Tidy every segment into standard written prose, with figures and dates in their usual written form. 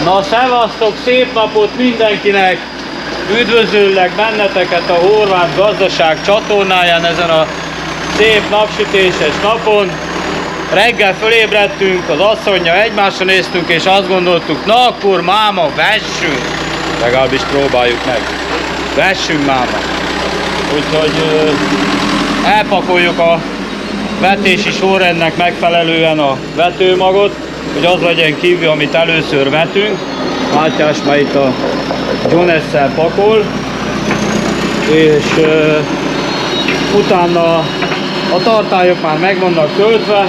Na, szevasztok, szép napot mindenkinek! Üdvözöllek benneteket a Horváth Gazdaság csatornáján ezen a szép napsütéses napon. Reggel fölébredtünk, az asszonnyal egymásra néztünk, és azt gondoltuk, na akkor máma, vessünk! Legalábbis próbáljuk meg. Vessünk máma! Úgyhogy elpakoljuk a vetési sorrendnek megfelelően a vetőmagot, hogy az legyen kívül, amit először vetünk. Mátyás már itt a Jones-szel pakol, és utána a tartályok már meg vannak töltve,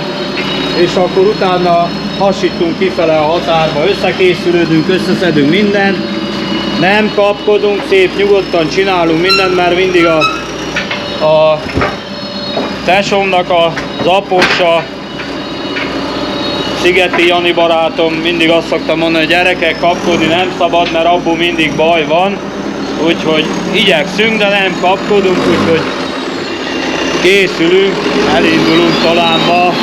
és akkor utána hasítunk kifele a határba, összekészülődünk, összeszedünk mindent, nem kapkodunk, szép nyugodtan csinálunk mindent, mert mindig a tesómnak az apósa, Szigeti Jani barátom mindig azt szokta mondani, hogy gyerekek, kapkodni nem szabad, mert abból mindig baj van. Úgyhogy igyekszünk, de nem kapkodunk, úgyhogy készülünk, elindulunk talán ma.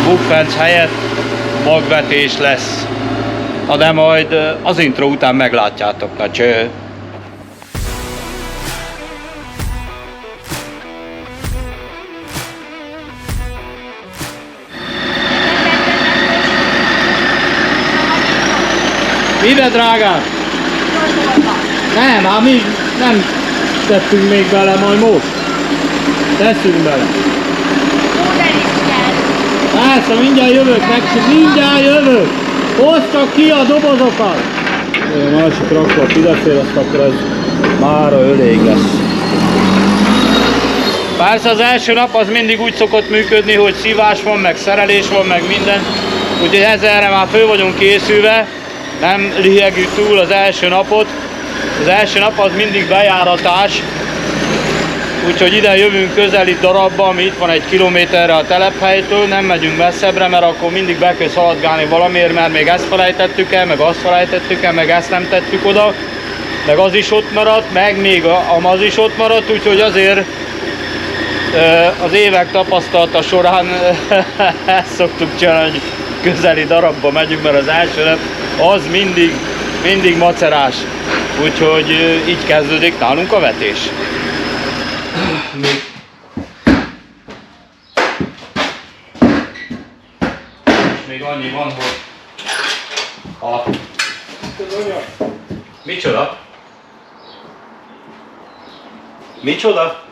Bukfenc helyett magvetés lesz. Na de majd az intro után meglátjátok, na cső! Mibe, drágám? Nem, mi nem tettünk még bele, majd most. Teszünk bele. Persze, mindjárt jövök, mindjárt jövök. Hozd csak ki a dobozokat. A másik rakva kideszél, azt akkor ez mára elég lesz. Persze az első nap az mindig úgy szokott működni, hogy szívás van, meg szerelés van, meg minden. Úgyhogy ezerre már föl vagyunk készülve. Nem lihegjük túl az első napot. Az első nap az mindig bejáratás. Úgyhogy ide jövünk közeli darabba, ami itt van 1 kilométerre a telephelytől. Nem megyünk messzebbre, mert akkor mindig be kell szaladgálni valamiért, mert még ezt felejtettük el, meg azt felejtettük el, meg ezt nem tettük oda. Meg az is ott maradt, meg még az is ott maradt, úgyhogy azért az évek tapasztalata során ezt szoktuk csinálni, hogy közeli darabba megyünk, mert az első nap az mindig macerás. Úgyhogy így kezdődik nálunk a vetés. Még annyi van, hogy Micsoda? Micsoda?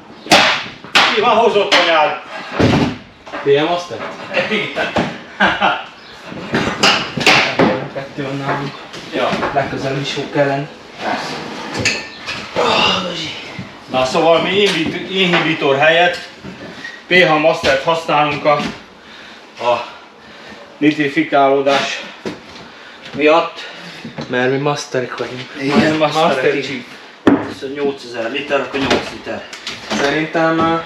Ki van hozott anyád? PM Master? Igen. Kettő van nálunk. Ja. Legközelebb is fog kell lenni. Na szóval mi inhibitor helyett pH Mastert használunk a nitrifikálódás miatt. Mert mi masterek vagyunk. Igen, masterek. Ez 8000 liter, akkor 8 liter. Szerintem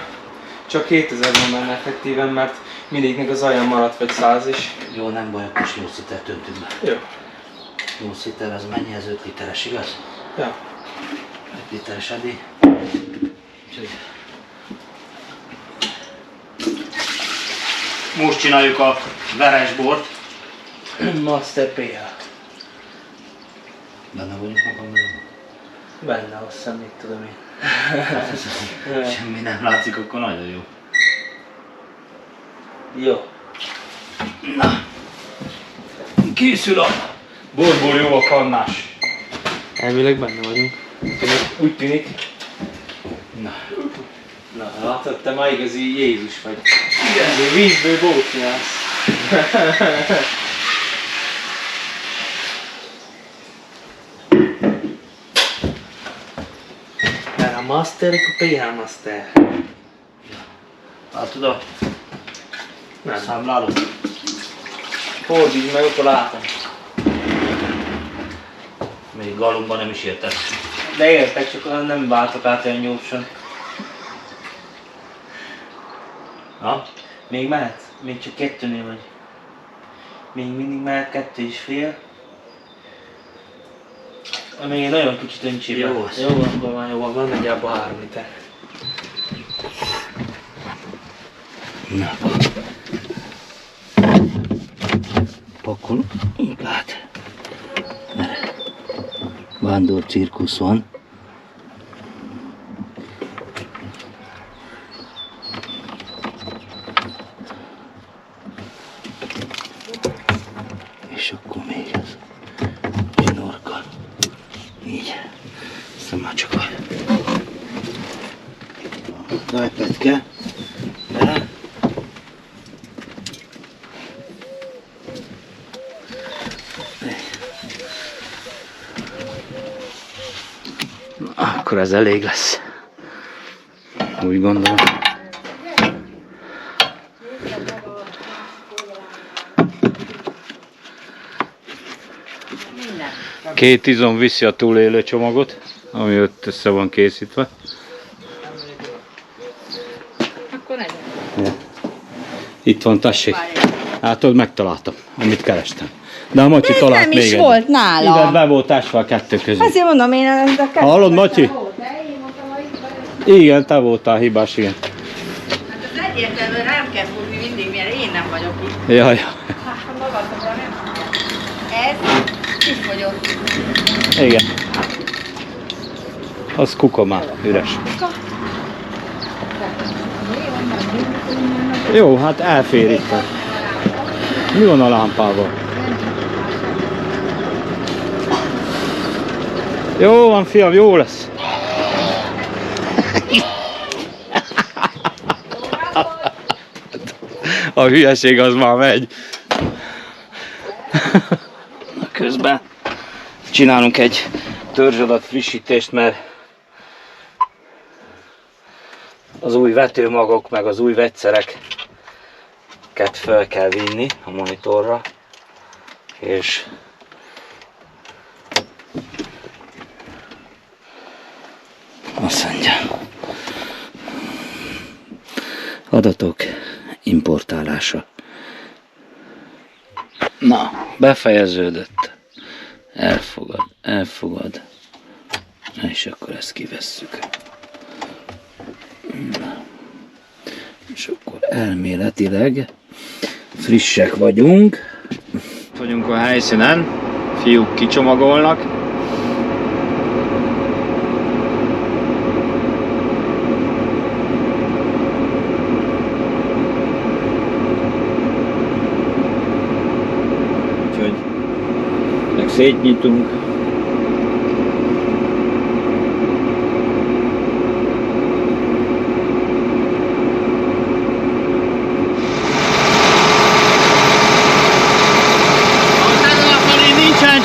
csak 2000 van benne effektíven, mert mindegyiknek az alján maradt vagy 100 is. Jó, nem baj, akkor 8 liter töntünk be. Jó. 8 liter, ez mennyi? Ez 5 literes, igaz? Ja. 5 literes eddig. Most csináljuk a veresbort. Master PH. Benne vagyunk magamban. Benne, azt hiszem, mit tudom én. Semmi nem látszik, akkor nagyon jó. Jó. Na, készül a borból jó a kannás. Elvileg benne vagyunk. Úgy tűnik. Na. Na, látod, te már igazi Jézus vagy. Igen. Vízből bót csinálsz. Mert a Master, akkor PH Master. Látod a Nem. számlálót? Fordítsd meg, akkor látom. Még galomban nem is érted. De értek, csak nem váltok át olyan gyorsan. Ha? Még mehet? Még csak 2-nél vagy. Még mindig mehet 2,5. Még egy nagyon kicsit öntsébe. Jó az. Jó van, jó van, nagyjából 3 liter. Na. pakolunk át. Vándor cirkusz van. És akkor még ez zsinórka. Így. Aztán már csak a tájpetke. Bele. Akkor ez elég lesz. Úgy gondolom. Két izom viszi a túlélő csomagot, ami ott össze van készítve. Akkor legyen. Ja. Itt van, tessék. Hát ott megtaláltam, amit kerestem. De a Matyi talált Nem még is egy. volt nála. Igen, be volt ásva a kettő közé. Azért mondom, én ez a kettő. Hallod, Matyi? Igen, te voltál hibás, igen. Hát az egyértelműen rám kell fúrni mindig, mert én nem vagyok itt. Jaj. Hát, magadokra nem. Ez kifogyott. Igen. Az kuka már, üres. Jó, hát elfér itt. Mi van a lámpával? Jó van, fiam, jó lesz. A hülyeség az már megy. Na, közben csinálunk egy törzsadat frissítést, mert az új vetőmagok meg az új vegyszereket fel kell vinni a monitorra, és azt mondja, adatok importálása. Na, befejeződött. Elfogad. És akkor ezt kivesszük. És akkor elméletileg frissek vagyunk. Vagyunk a helyszínen, fiúk kicsomagolnak. Úgyhogy meg szétnyitunk.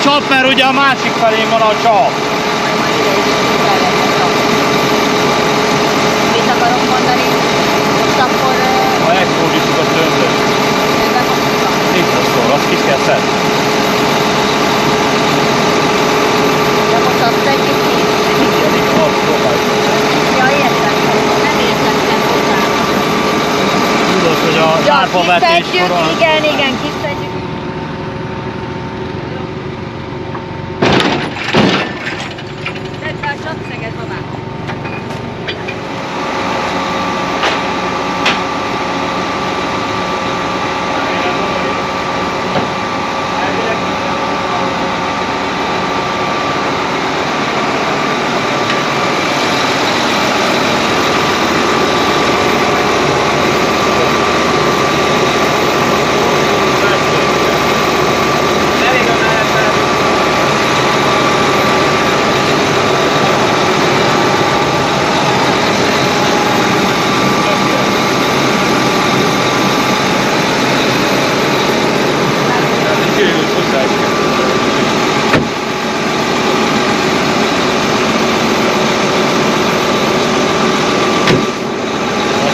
Csap, mert ugye a másik felén van a csap. Mit akarok mondani? Most akkor... Ha megfordítjuk a tömböt. Itt szól, azt ki kell szedni. De most azt tegyük ki. Azt próbáljuk. Ja, értem. Nem értettem hozzá. Tudod, hogy a zárpavetéskor Igen, kiszedjük. Tedd be a csapszeget, babám.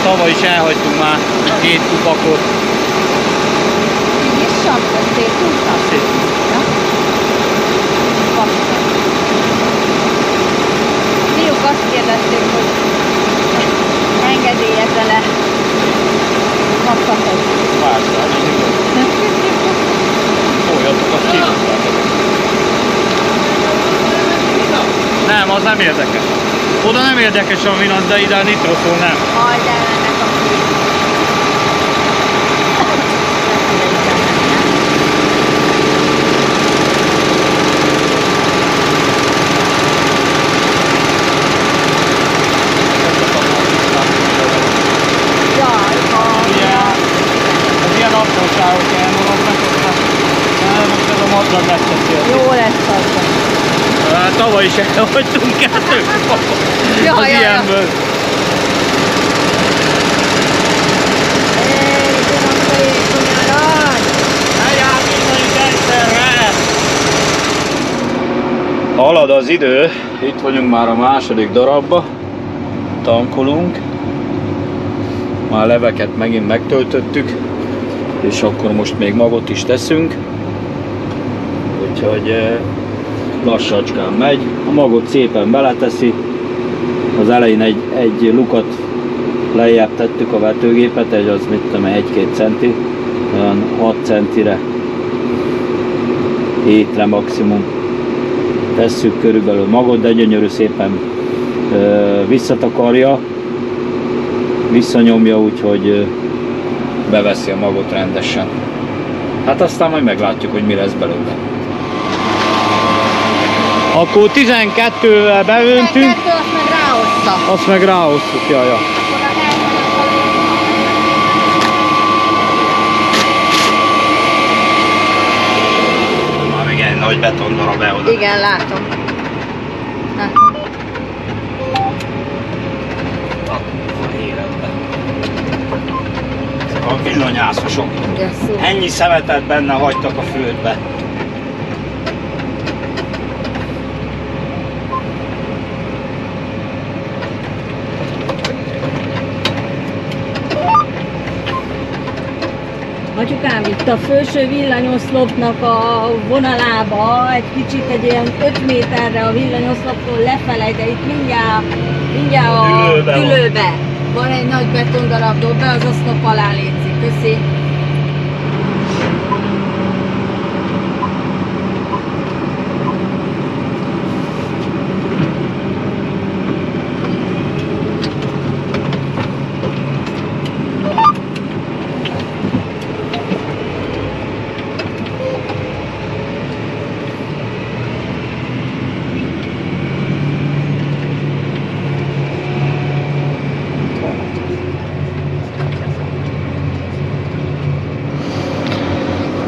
Tavaly is elhagytunk már 2 kupakot. Így is sapkot széthúztam? Ja? Vaskot. Fiúk azt kérdezték, hogy engedélyezze-e kapcsatot. Vártál, így igaz. Szóljatok, azt kívültátok. Nem, az nem érdekes. Oda nem érdekes a vinat, de ide a nitroszó nem. Majd elmennek a fiúk. Abba is elhagytunk kettő az ilyenből. Halad az idő, itt vagyunk már a második darabba, tankolunk, már leveket megint megtöltöttük, és akkor most még magot is teszünk, úgyhogy lassacskán megy, a magot szépen beleteszi, az elején egy lukat lejjebb tettük a vetőgépet, az mit tudom, 1-2 centi, olyan 6 centire, 7-re maximum tesszük körülbelül magot, de gyönyörű szépen visszatakarja, visszanyomja, úgyhogy beveszi a magot rendesen. Hát aztán majd meglátjuk, hogy mi lesz belőle. Akkor 12-vel beöntünk. 12, azt meg ráhozta. Azt meg ráhoztuk, jaja. Már még egy nagy betondarab be oda. Igen, látom. Látom. Ezek a villanyászosok. Ennyi szemetet benne hagytak a földbe. Atyukám, itt a felső villanyoszlopnak a vonalába egy kicsit egy olyan 5 méterre a villanyoszloptól lefele, de itt mindjárt a tülőbe van egy nagy betondarab, dob be az oszlop alá, létszik. Köszi.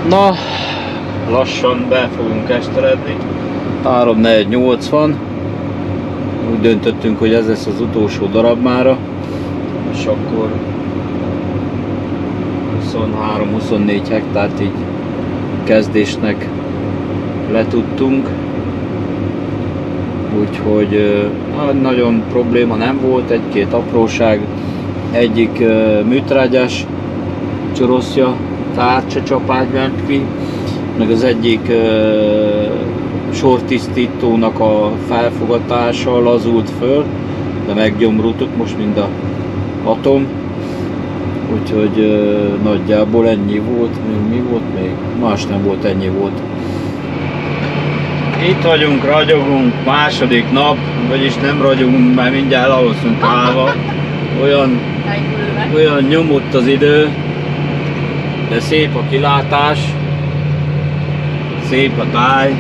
Na, lassan be fogunk esteredni. 3-4-80. Úgy döntöttünk, hogy ez lesz az utolsó darab mára. És akkor 23-24 hektárt így kezdésnek letudtunk. Úgyhogy nagyon probléma nem volt, egy-két apróság. Egyik műtrágyás csoroszja, tárcsacsapágy ment ki, meg az egyik sortisztítónak a felfogatása lazult föl, de meggyomrultuk most mind a atom, úgyhogy nagyjából ennyi volt, mi volt még? Más nem volt, ennyi volt. Itt vagyunk, ragyogunk, második nap, vagyis nem ragyogunk, mert mindjárt alszunk állva, olyan nyomott az idő, de szép a kilátás, szép a táj.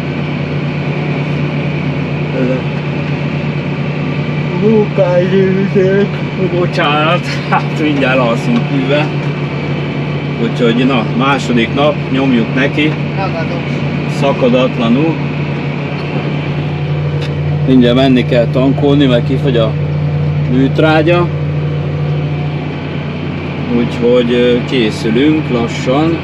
Munkáidőzők, bocsánat, hát mindjárt alszunk hűve. Úgyhogy na, második nap, nyomjuk neki. Szakadatlanul. Mindjárt menni kell tankolni, mert kifogy a műtrágya. Úgyhogy készülünk lassan.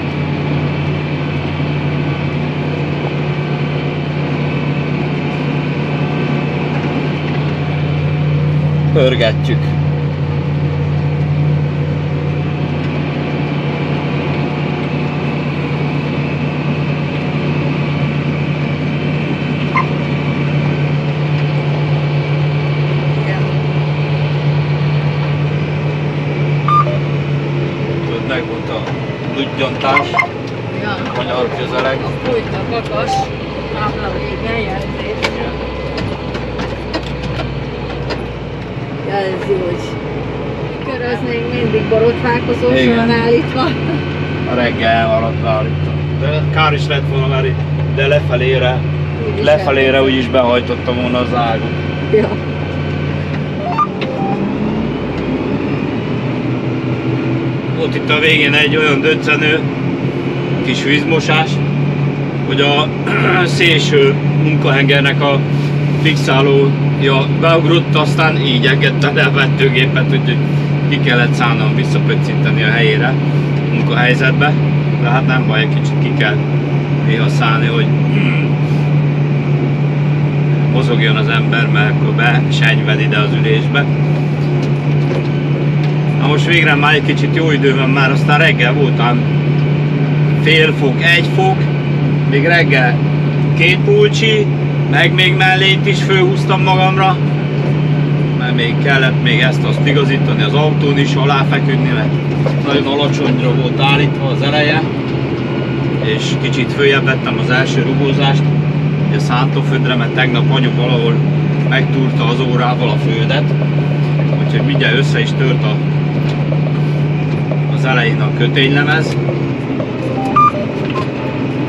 Pörgetjük. Meg volt a ludgyantás, Ja. kanyar közeleg. Fújt a kakas, tábla vége, jelzés. Jelzi, hogy köröznénk mindig borotfálkozósan állítva. A reggel alatt állítva. De kár is lett volna, mert de lefelére úgyis behajtottam volna az ágot. Ja. Ott itt a végén egy olyan döccenő kis vízmosás, hogy a szélső munkahengernek a fixálója beugrott, aztán így engedte le a vetőgépet, úgyhogy ki kellett szállnom visszapöccinteni a helyére, munkahelyzetbe. De hát nem baj, egy kicsit ki kell néha szállni, hogy mozogjon az ember, mert akkor besenyved ide az ülésbe. Na most végre már egy kicsit jó idő van, már aztán reggel voltam fél fok, 1 fok, még reggel 2 pulcsi, meg még mellét is fölhúztam magamra, mert még kellett még ezt-azt igazítani az autón is, aláfeküdni, mert nagyon alacsonyra volt állítva az eleje, és kicsit följebb vettem az első rugózást, a szántóföldre, mert tegnap anyu valahol megtúrta az órával a földet, úgyhogy mindjárt össze is tört az elején a köténylemez.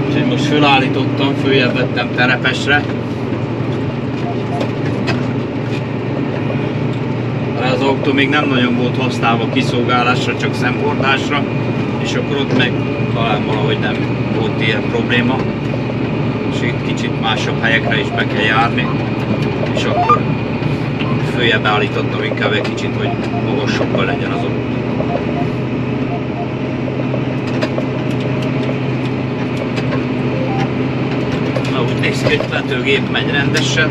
Úgyhogy most fölállítottam, följebb vettem terepesre. Az autó még nem nagyon volt használva kiszolgálásra, csak szemhordásra, és akkor ott meg talán valahogy nem volt ilyen probléma. És itt kicsit másabb helyekre is be kell járni, és akkor följebb állítottam inkább egy kicsit, hogy magasabban legyen az autó. Na, úgy néz ki, hogy vetőgép megy rendesen.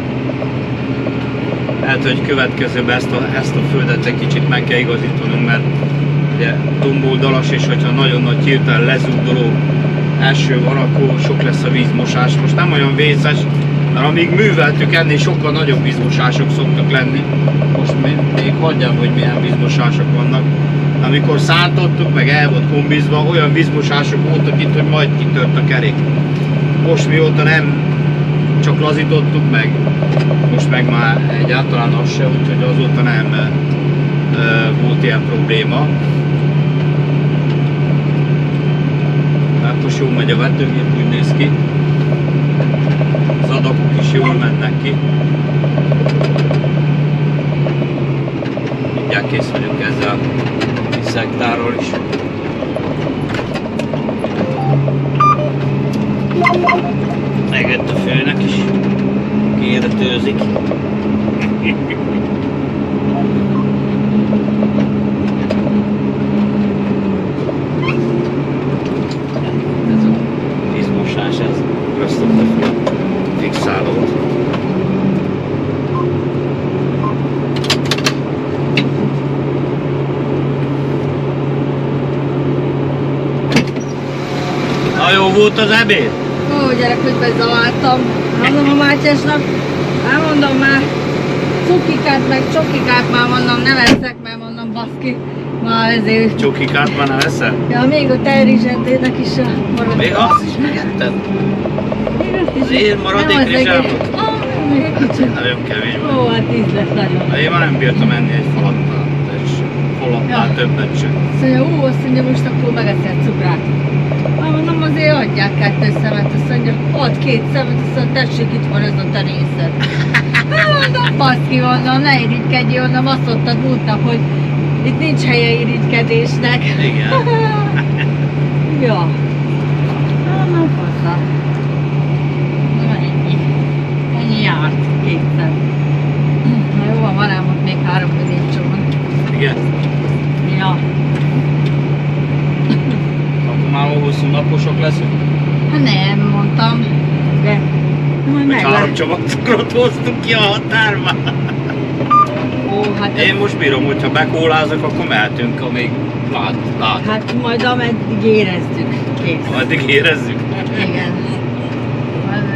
Lehet, hogy következőben ezt a földet egy kicsit meg kell igazítanunk, mert ugye domboldalas, és hogyha nagyon nagy hirtelen lezúdoló eső van, akkor sok lesz a vízmosás. Most nem olyan vészes, mert amíg műveltük, ennél sokkal nagyobb vízmosások szoktak lenni. Most még hagyjam, hogy milyen vízmosások vannak. Amikor szántottuk, meg el volt kombizva, olyan vízmosások voltak itt, hogy majd kitört a kerék. Most mióta nem csak lazítottuk meg, most meg már egyáltalán az se, úgyhogy azóta nem volt ilyen probléma. Hát most jól megy a vetőgép, úgy néz ki. Az adagok is jól mennek ki. Mindjárt kész vagyok ezzel a szektárral is. Megjött a főnek is. Kiéretőzik. Ez a vízmosás, ez rösztötte fel a fixálót. Na, jó volt az ebéd? Ó, gyerek, hogy bezaváltam. Mondom a Mátyásnak, elmondom már, cukikát meg csokikát már mondom, nem eszek, mert mondom, baszki, már ezért. Csokikát már nem eszel? Ja, még a tejrizsentének is marad. Még azt is megetted? Az én maradék Nem az rizsámot? egész. Még egy kicsit. Nagyon kevés van. Ó, hát 10 lesz nagyon. Én már nem bírtam enni egy falatnál, és falatnál többet sem. Azt mondja, azt mondja, most akkor megeszel cukrát. Mondom, azért adják 2 szemet, azt mondja, ad 2 szemet, azt mondja, tessék, itt van ez a terészed. Mondom, baszki, mondom, ne irigykedjél, mondom, azt mondtad múltnak, hogy itt nincs helye irigykedésnek. Igen. Ja. Mondom, hozzá. Na, ennyi járt, 2-szer. Na jó, van ám ott még 3 középcsomag. Igen. Ja. Akkor már hosszú naposok leszünk. Hát nem, mondtam, de majd Meg 3 meglátjuk. csomag cukrot hoztunk ki a határba. Ó, hát Én most bírom, hogyha bekólázok, akkor mehetünk, amíg lát. hát majd ameddig érezzük, kész. Addig érezzük. Igen.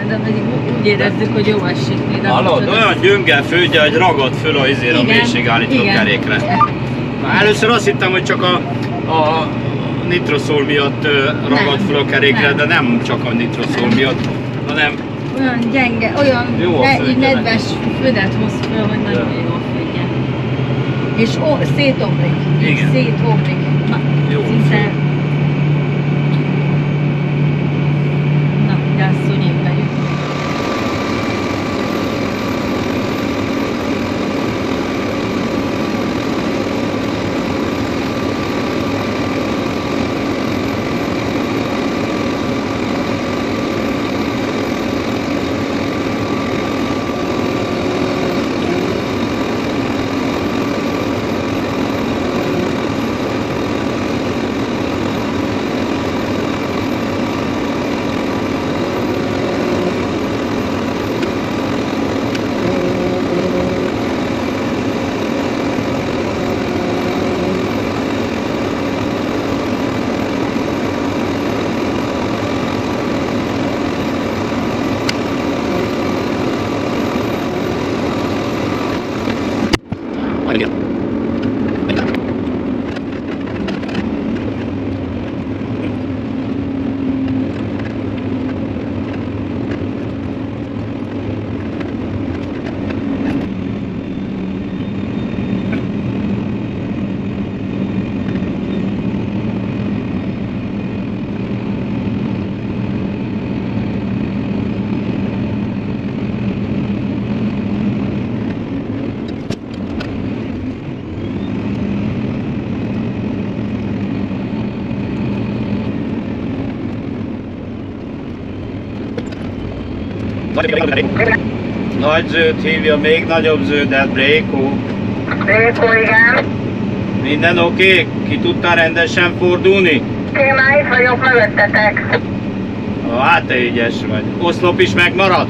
De pedig úgy érezzük, hogy jó esik. De Hallod, most olyan gyöngel földje, hogy ragad föl a izére a Igen, mélységállító igen. kerékre. Na, először azt hittem, hogy csak a nitroszól miatt ragad Nem, föl a kerékre, nem. de nem csak a nitroszól miatt, hanem olyan gyenge, olyan Jó a földje így nedves földet hoz föl, hogy nagyon Ja. jó a földje. És szétomlik. Igen. Szétomlik. Na, Jó. szinte. Na, gyászolni megyünk. Nagy zöld hívja, még nagyobb zöldet, Brékó. Réko, igen. Minden oké? Ki tudtál rendesen fordulni? Én már itt vagyok mögöttetek. Hát te ügyes vagy. Oszlop is megmarad?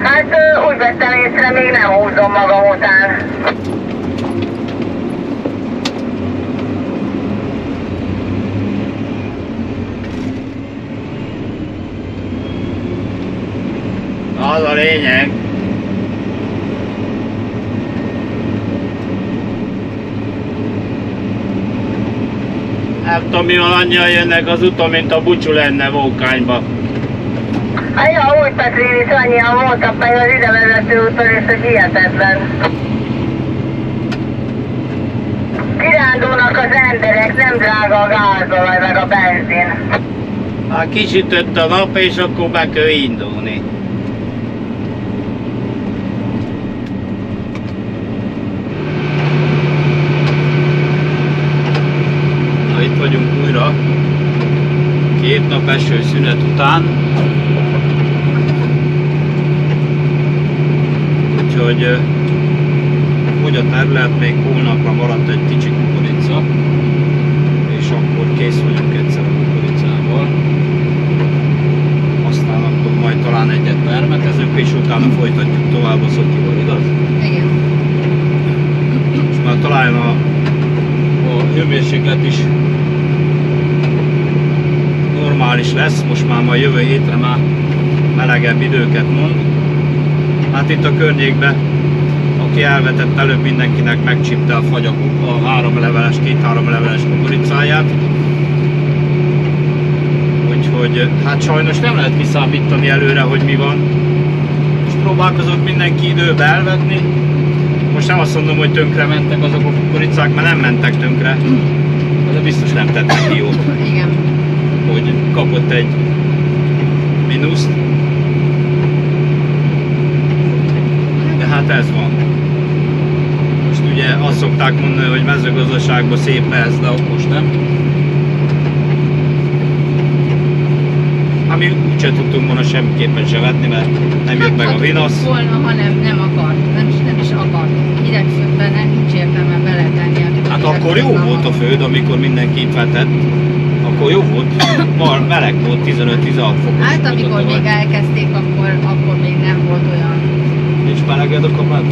Hát úgy vettem észre, még nem húzom magam után. Az a lényeg. Nem tudom, mi van, annyian jönnek az úton, mint a bucsú lenne Vókányba. Hát ja, úgy Petrin is annyian voltak meg az idevezető úton, és ez hihetetlen. Kirándulnak az emberek, nem drága a gázolaj meg a benzin. Hát kisütött a nap, és akkor be kell indulni. Na, itt vagyunk újra. 2 nap esőszünet után. Úgyhogy fogy a terület, még holnapra maradt egy kicsi kukorica, és akkor kész vagyunk egyszer a kukoricával. Aztán akkor majd talán egyet permetezünk, és utána folytatjuk tovább a szotyival, igaz? Igen. És már talán a hőmérséklet is normális lesz, most már majd jövő hétre már melegebb időket mond. Hát itt a környékben, aki elvetett előbb, mindenkinek megcsípte a fagy a 2-3 leveles kukoricáját. Úgyhogy hát sajnos nem lehet kiszámítani előre, hogy mi van. És próbálkozott mindenki időbe elvetni. Most nem azt mondom, hogy tönkre mentek azok a kukoricák, mert nem mentek tönkre. De biztos nem tettek ki jót, Igen. hogy kapott egy mínuszt. De hát ez van. Most ugye azt szokták mondani, hogy mezőgazdaságban szép ez, de okos nem. Ami úgyse tudtunk volna semmiképpen se vetni, mert nem jött meg a vinasz. Volna, hanem nem akart. Nem is akart. Hidegföldben nincs értelme beletenni. Hát akkor jó volt a föld, amikor mindenki itt vetett. Akkor jó volt, meleg volt, 15-16 fokos. Hát amikor még elkezdték, akkor még nem volt olyan. Nincs meleged a kabát?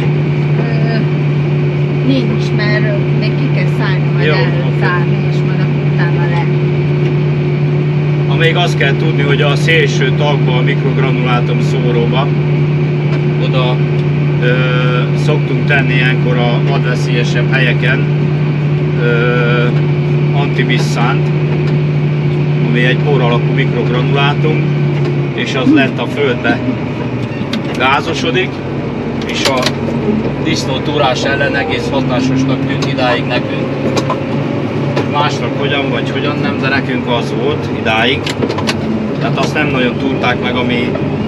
Nincs, mert még ki kell szállni, majd Jó, elszállni, és majd akkor utána le. Még azt kell tudni, hogy a szélső tagba, a mikrogranulátum szóróba, oda szoktunk tenni ilyenkor a vadveszélyesebb helyeken antivisszánt, ami egy por alapú mikrogranulátum, és az lett a földbe gázosodik, és a disznótúrás ellen egész hatásosnak tűnt idáig nekünk. Másnak hogyan vagy hogyan nem, de nekünk az volt idáig. Tehát azt nem nagyon túrták meg,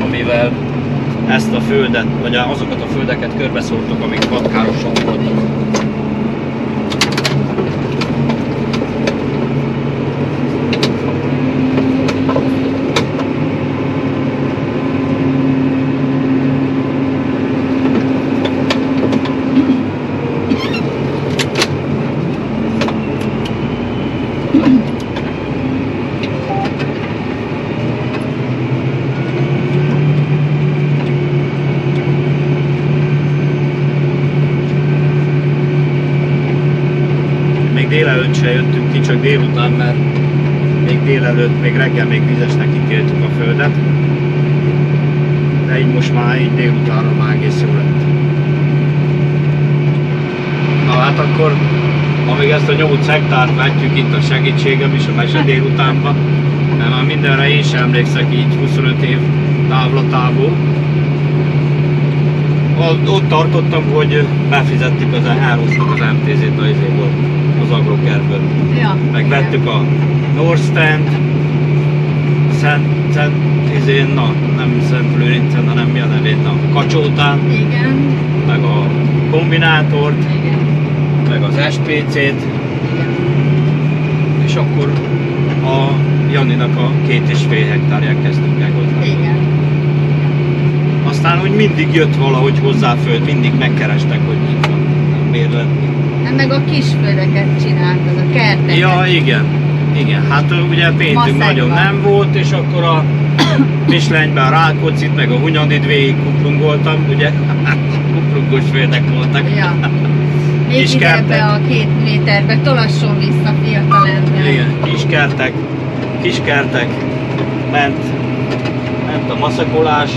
amivel ezt a földet, vagy azokat a földeket körbeszórtuk, amik vadkárosak voltak. Délelőtt se jöttünk ki, csak délután, mert még reggel még vizesnek ítéltük a földet. De így most már így délutánra már egész jó lett. Na hát akkor, amíg ezt a 8 hektárt vetjük itt a segítségem is a mese délutánban, mert már mindenre én sem emlékszek így 25 év távlatából. Ott tartottam, hogy befizettük elhoztuk az MTZ-t az izéból, az agrokerből. Ja, Megvettük a North Stand, nem Szent Lőrincen, hanem mi a nevén, a Kacsótán, Igen. meg a kombinátort, Igen. meg az SPC-t, Igen. és akkor a Janinak a 2,5 hektárján kezdtünk el hozzá. Igen. Aztán úgy mindig jött valahogy hozzá föld, mindig megkerestek, hogy itt van, nem bérlet. Hát meg a kisföldeket csináltad, a kerteket. Ja, igen. Igen, hát ugye pénzünk Maszekban. nagyon nem volt, és akkor a Pislenyben a Rákóczit, meg a Hunyadit végig kuplungoltam, ugye? Kuplungos földek voltak. Ja. Még Kis ide kertek. ebbe a 2 méterbe tolasson vissza fiatal ember. Igen, kiskertek, ment a maszakolás,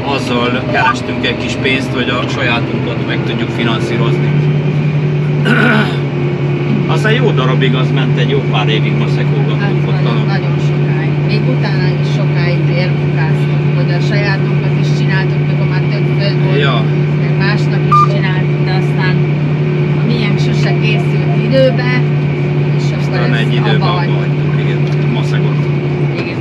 azzal kerestünk egy kis pénzt, hogy a sajátunkat meg tudjuk finanszírozni. Aztán jó darabig az ment, egy jó pár évig Hát maszakolgattunk ott. nagyon sokáig. Még utána is sokáig vérmunkáztunk, hogy a sajátunkat is csináltuk, meg már több föld volt, Ja. meg másnak is csináltuk, de aztán a miénk sose készült időbe, és akkor Aztán egy időben abba hagytuk. hagytuk, igen, maszagot. Igen.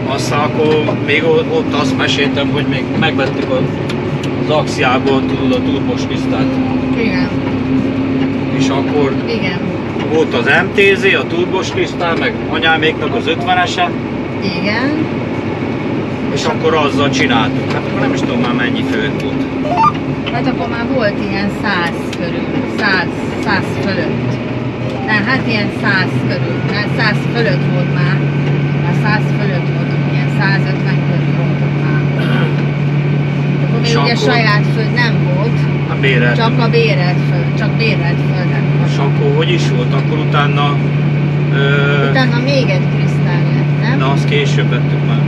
Aztán akkor még ott azt meséltem, hogy még megvettük az Axiából, tudod, a turbos tisztát. Igen. És akkor Igen. volt az MTZ, a turbos tisztán, meg anyáméknak az 50-ese, Igen. és akkor azzal csináltuk. Hát akkor nem is tudom már mennyi föld volt. Hát akkor már volt ilyen 100 körül, 100 fölött. Nem, hát ilyen 100 körül, nem, 100 fölött volt már. Már 100 fölött volt, ilyen 150 körül voltak már. Akkor még És ugye akkor- saját föld nem volt, A bérelt. csak a bérelt föld, csak bérelt földek És voltak. akkor hogy is volt? Akkor utána... Utána még egy krisztály lett, nem? Na, azt később vettük már.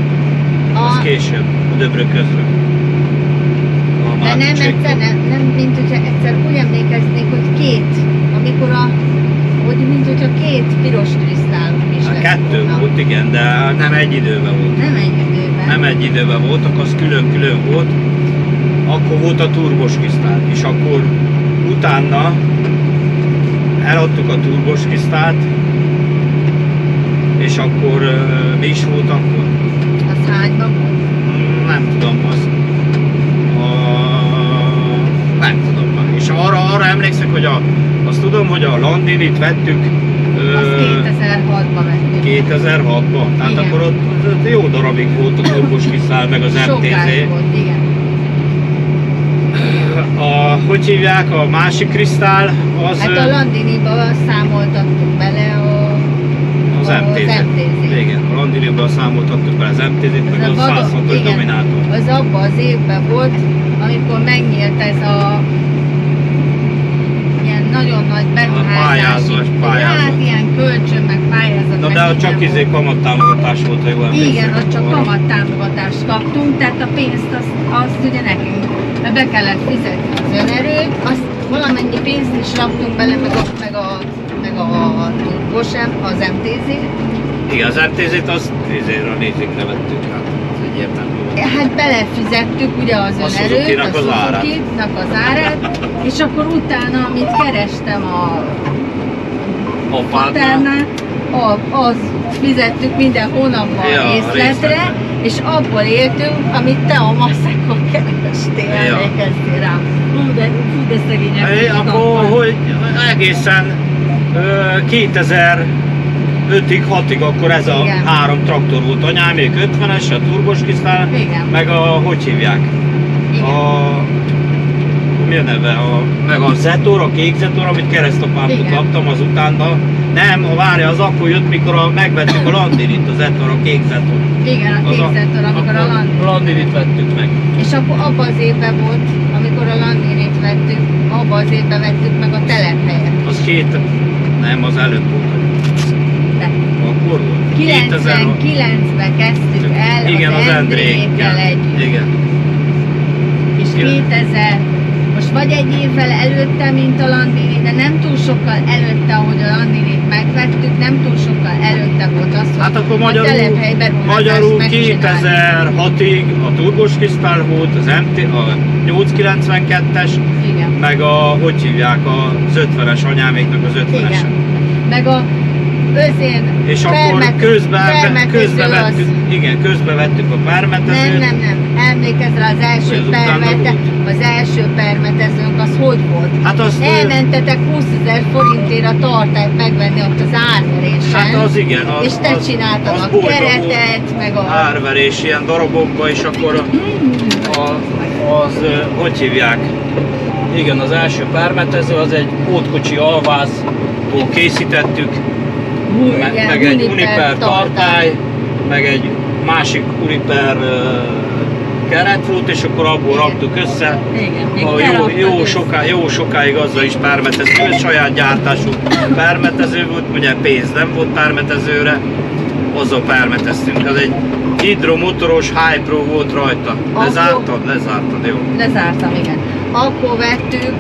Az később, a Döbröközről. A De nem Márkicséktől. egyszer, nem, mint hogyha egyszer úgy emlékeznék, hogy amikor mint hogyha 2 piros krisztálunk is Hát lett 2 volna. volt, igen, de nem egy időben volt. Nem egy időben. Nem egy időben voltak, az külön-külön volt. Akkor volt a turbos krisztál, és akkor utána eladtuk a turbos krisztált, és akkor mi is volt akkor? Az hányban volt? Nem tudom, nem tudom már. És arra emlékszek, hogy azt tudom, hogy a Landinit vettük Azt 2006-ban vettük. 2006-ban. Tehát Igen. akkor ott jó darabig volt a turbos krisztál, meg az MTZ. Sokáig volt, igen. Hogy hívják, a másik krisztál, az Hát a Landiniba számoltattuk bele az MTZ. Igen, a Landiniba számoltattuk bele az MTZ-t, meg a 106-os igen, dominátor. az abban az évben volt, amikor megnyílt ez a ilyen nagyon nagy beruházási. pályázat. Hát ilyen kölcsön, meg pályázat. Na meg de minden csak volt. kamattámogatás volt, ha jól emlékszem. Igen, ott csak arra. kamattámogatást kaptunk, tehát a pénzt azt ugye nekünk be kellett fizetni az önerőt, azt valamennyi pénzt is raktunk bele, meg a turbosem, az MTZ-t. Igen, az MTZ-t azt a nézékre vettük, hát ez egyértelmű volt. Hát belefizettük ugye az A önerőt, Suzuki-nak a az árát. Suzuki-nak az árát, és akkor utána, amit kerestem a Apádnál. az fizettük minden hónapban Ja, a részletre, részletre. és abból éltünk, amit te a maszekon kerestél, Ja. emlékeztél rá. Hú, de szegények. Akkor, hogy egészen 2005-ig, 6-ig akkor ez a Igen. 3 traktor volt. Anyámék 50-es, a turbos krisztál, Igen. meg hogy hívják? Igen. Mi a neve? Meg a Zetor, a kék Zetor, amit keresztapámtól Igen. kaptam, az utána. Nem, várja, az akkor jött, mikor megvettük a Landinit, a Zetor, a kék Zetor. Igen, a kékzettől, amikor a Landinit vettük meg. És akkor abban az évben volt, amikor a Landinit vettük, abban az évben vettük meg a telephelyet. Az nem, az előbb volt. De Akkor volt. 99-ben kezdtük el Igen, az Endrékkel együtt. Igen. És Igen. 2000, most vagy egy évvel előtte, mint a Landini, de nem túl sokkal előtte, ahogy a Landinit megvettük, nem túl sokkal előtte volt az, hogy Hát akkor a telephely beruházást magyarul megcsináltuk. 2006-ig a turbos krisztál volt, az a 892-es, Igen. meg hogy hívják, az 50-es anyáméknak az 50-es. Igen. Meg Özén És akkor közben vettük a permetezőt. Nem. Emlékezz rá, az első Vagy az utána az első permetezőnk az hogy volt? Hát azt Elmentetek 20 000 forintért a tartályt megvenni ott az árverésen. Hát az igen. És te csináltad az a bolyga keretet, meg a... árverés ilyen darabokba, és akkor hogy hívják? Igen, az első permetező az egy pótkocsi alvázból készítettük, meg egy Uniper tartály, meg egy másik Uniper keret volt, és akkor abból raktuk össze. Igen, Jó sokáig azzal is permetező, saját gyártású permetező volt, ugye pénz nem volt permetezőre, azzal permeteztünk. Az egy hidromotoros Hypro volt rajta. Lezártad, jó. Lezártam, igen. Akkor vettük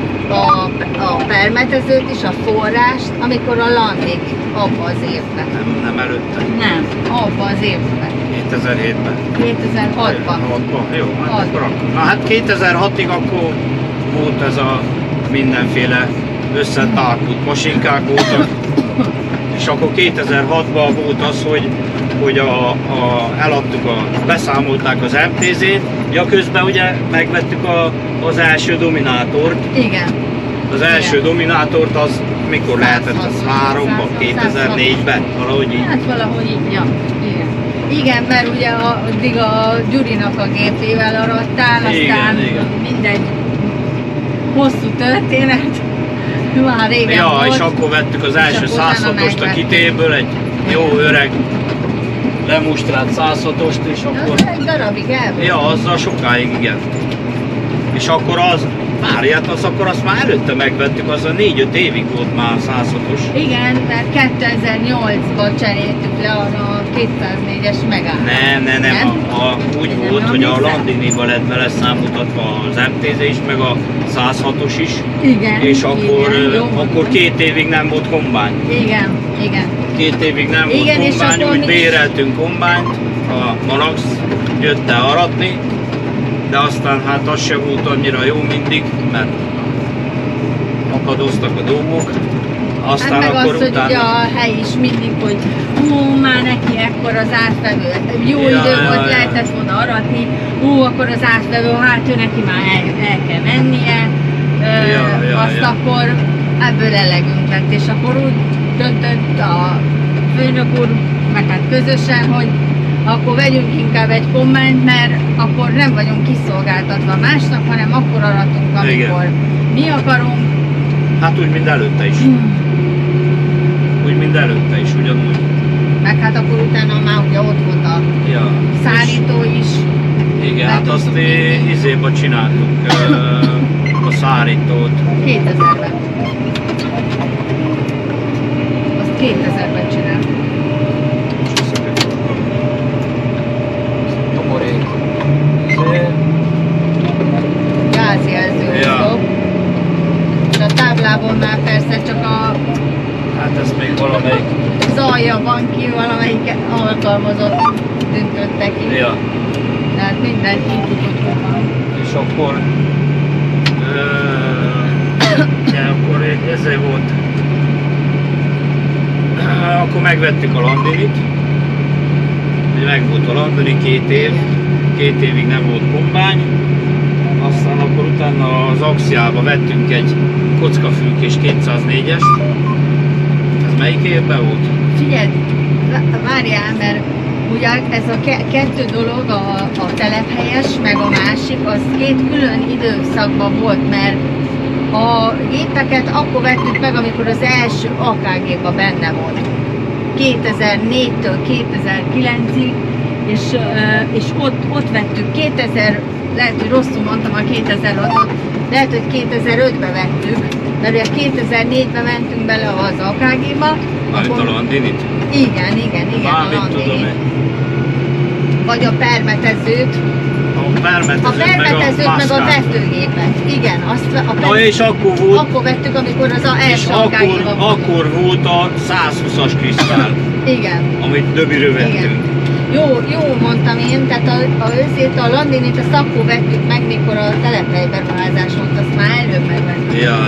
a permetezőt és a forrást, amikor a landik abba az évben. Nem előtte. Nem, abba az évben. 2007-ben. 2006-ban. Jó, hát 2006-ig akkor volt ez a mindenféle összetárkult masinkák voltak, és akkor 2006-ban volt az, hogy beszámolták az MTZ-t, közben ugye megvettük az első dominátort. Igen. Az első dominátort az mikor lehetett? Az 3-ban, 2004-ben, valahogy így. Hát valahogy így, ja. Igen, mert ugye addig a Gyurinak a gépével aradtál, aztán igen. mindegy hosszú történet, már régen Ja, volt. és akkor vettük az első akkor utána 106-ost a megvettük. kitéből, egy jó öreg lemustrált 106-ost, és akkor... Az egy darabig el volt. Ja, azzal sokáig, igen. És akkor akkor azt már előtte megvettük, az a 4-5 évig volt már 106-os. Igen, mert 2008-ban cseréltük le arra a 204-es megállót. Nem. Úgy Nem volt, hogy a emlékszel? Landiniba lett vele számoltatva az MTZ is, meg a 106-os is. Igen. És akkor, igen, jó akkor volt. 2 évig nem volt kombány. Igen. 2 évig nem Igen, volt és kombány, akkor úgy mi- béreltünk kombányt, a Manax jött el aratni, de aztán hát az sem volt annyira jó mindig, mert akadoztak a dolgok. Aztán Hát meg akkor az, hogy utána... ugye a hely is mindig, hogy már neki ekkor az átvevő, jó Ja, idő ja, volt, ja. lehetett volna aratni, akkor az átvevő, hát ő neki már el kell mennie, azt akkor ebből elegünk lett, és akkor úgy döntött a főnök úr, meg hát közösen, hogy akkor vegyünk inkább egy komment, mert akkor nem vagyunk kiszolgáltatva másnak, hanem akkor aratunk, amikor mi akarunk. Hát úgy, mint előtte is. Ugyanúgy. Meg hát akkor utána már ugye ott volt a Ja. szárító is. Igen, hát azt izéba csináltuk, a szárítót. 2000-ben. Azt 2000-ben csináltuk. Nyomorék. Gázjelző oszlop. És a táblából már persze csak a Hát ez még valamelyik. zajja van ki, valamelyik alkalmazott döntötte ki. Ja. Tehát mindenki tudott, hogy van. És akkor akkor ezért volt. Akkor megvettük a Landinit. Meg volt a Landini 2 év. 2 évig nem volt kombány. Aztán akkor utána az Axiába vettünk egy kockafülkés 204-est. Ez melyik évben volt? Figyelj, várjál, mert ugye ez a kettő dolog, a telephelyes, meg a másik, az 2 külön időszakban volt, mert a gépeket akkor vettük meg, amikor az első AKG-ban benne volt. 2004-től 2009-ig, és ott vettük 2000, lehet, hogy rosszul mondtam a 2006-ot, lehet, hogy 2005-ben vettük, mert ugye 2004-ben mentünk bele az AKG-ba. Mármint a Landinit? Igen, a Mármint tudom Landinit. én. Vagy a permetezőt. A permetezőt meg a vetőgépet. Igen, Na és akkor volt, akkor vettük, amikor az és első AKG-ban volt. akkor volt a 120-as krisztál, Igen. amit döbbiről vettünk. Jó mondtam én, tehát a őszét, a Landinit, azt akkor vettük meg, mikor a telephelyberuházás volt, azt már előbb megvettük. Ja.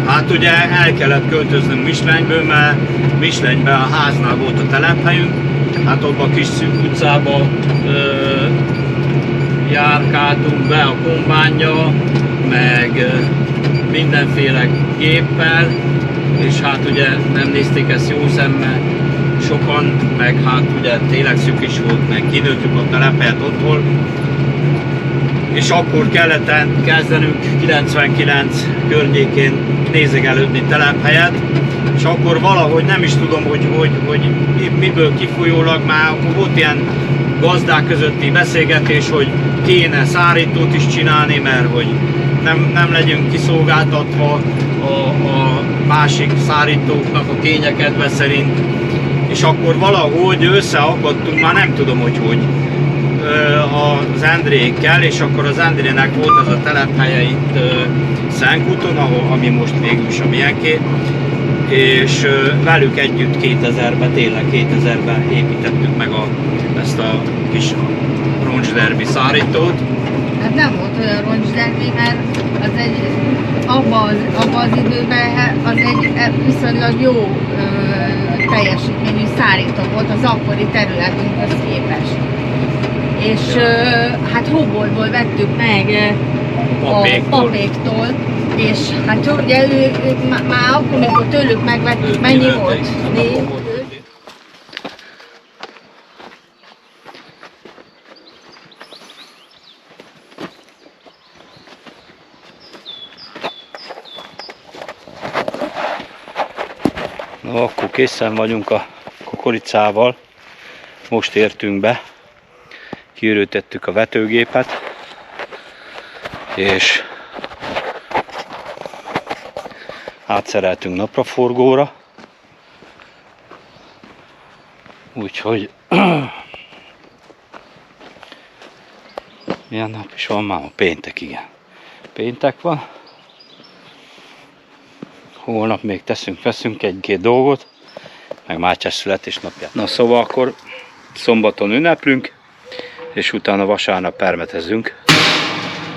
Hát ugye el kellett költöznünk Mislenyből, mert Mislenyben a háznál volt a telephelyünk. Hát ott a kis szűk utcába járkáltunk be a kombányjal, meg mindenféle géppel, és hát ugye nem nézték ezt jó szemmel sokan, meg hát ugye tényleg szűk is volt, meg kinőttük a telephelyet otthon, és akkor kellett kezdenünk 99 környékén nézegelődni telephelyet, és akkor valahogy nem is tudom, hogy miből kifolyólag már akkor volt ilyen gazdák közötti beszélgetés, hogy kéne szárítót is csinálni, mert hogy nem legyünk kiszolgáltatva a másik szárítóknak a kényekedve szerint. És akkor valahogy összeakadtunk, már nem tudom, hogy az Endrékkel, és akkor az Endrének volt az a telephelye itt Szenkúton, ami most végül is a miénké, és velük együtt 2000-ben, tényleg 2000-ben építettük meg ezt a kis roncsderbi szárítót. Hát nem volt olyan roncsderbi, mert abban az időben az egy viszonylag jó teljesítményű szárító volt az akkori területünkhöz képest. És hát Hóboltból vettük meg a papéktól, és hát ugye ők már akkor, amikor tőlük megvettük, mennyi volt? Na, akkor készen vagyunk a kukoricával. Most értünk be. Kiürültettük a vetőgépet. És átszereltünk napraforgóra. Úgyhogy milyen nap is van már? A péntek, igen. Péntek van. Holnap még veszünk egy-két dolgot, meg Mátyás születésnapját. Na szóval akkor szombaton ünneplünk, és utána vasárnap permetezünk.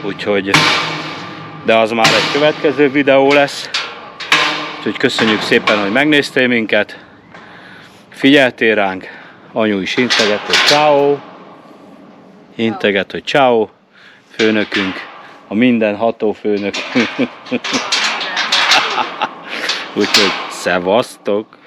Úgyhogy, de az már egy következő videó lesz. Úgyhogy köszönjük szépen, hogy megnéztél minket. Figyeltél ránk. Anyu is integet, hogy ciao. Integet, hogy ciao. Főnökünk, a mindenható főnök. Úgyhogy szevasztok!